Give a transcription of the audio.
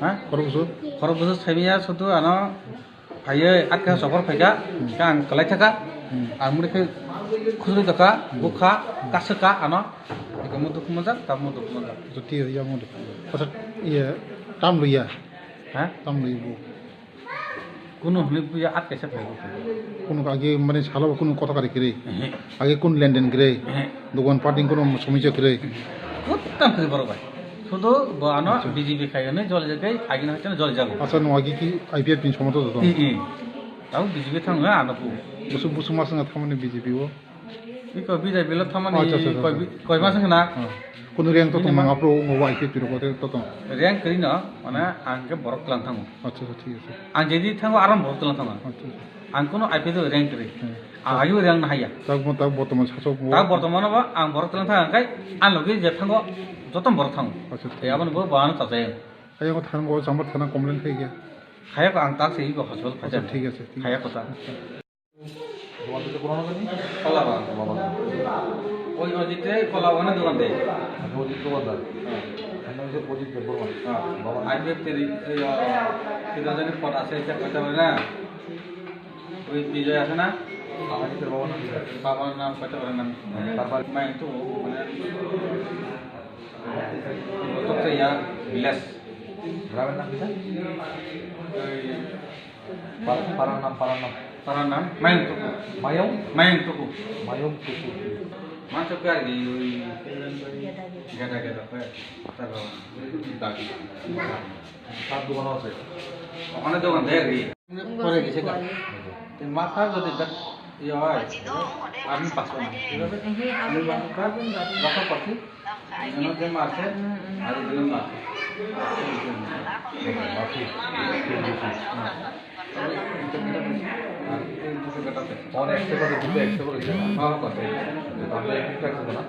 ha Korbusu. khorbusu saimiya sudu ano phaiye atka sokor phaiga kang kalai thaka amuri ke khuzuri daka bukha kasaka ano ikamu duk mojak kamu duk mojak Juti ya mau deh. Pasal iya tam lu ya. ha Tam lu ibu. কোনো হলে পূজা আট কেসে পাইব কোনো আগে মানে ছালো কোনো কথা কারে করে আগে কোন লেনদেন করে দোকান পাটিং কোনো সমস্যা করে কোথাও ফেলে বড় ভাই শুধু বানো বিজেপি খাইনে জলে যাই আগিনা হচ্ছে জলে যাব আচ্ছা নো আগে কি আইপিএফ পিন সমত তো তাও বিজেপি থাঙ্গ আনবো বুসু বুসু মাস না থামনে বিজেপি ও ইকো বিজেপি ল থামানি কয় মাস না কোনো রিয়াং তো তোমা আপরো ও আইপিএফ পিন কতে তো তো রিয়াং করি না মানে আঙ্কে বড় ক্লান থাঙ্গ আচ্ছা ঠিক আছে আং যদি থাঙ্গ আরাম বড় ক্লান থাঙ্গ আচ্ছা আং কোনো আইপিএফ রিয়াং করি আয়ু রিয়াং না হাইয়া তাও বর্তমান শাসক তা বর্তমানে বা আং বড় ক্লান থাঙ্গাই আং লগে যে থাঙ্গ যত বড় থাঙ্গ আচ্ছা এই আবার বড় বানো তাজাই আই আমার থান গো জামার থানা কমপ্লেন খাই গিয়া খায়া আং তাক সেই হসপিটাল ফাজা ঠিক আছে খায়া কথা তোমাদের তো কোনো নাকি কলা বাগান ওই অজিতে কলা বাগানে দোকান দেয় অজিত দোকানদার আমি যে অজিত বর্মা বাবা আইপিএফ তেরি কিনা জানি পট আছে এটা কইতে পারে না ওই বিজয় আছে না অজিতের বাবা নাম বাবার নাম কইতে পারে না তারপর মাই তো মানে তো ইয়া বিলাস গ্রামের নাম কি পাড়ার নাম তার নাম মাইং টুকু মাইং টুকু মাছ কার গই ওই গেটা তার দাবি তার দোকান আছে অনেক দোকান দেয় গই পরে গেছে গা মাথা যদি ইয়ে হয় আমি পাসবো না কিভাবে আমি মাথা রাখা পাচ্ছি এমন যে মাছে আর দিলাম না অনেক একশো করে দুটো একশো করে ভালো কথা তাহলে একটু একশো না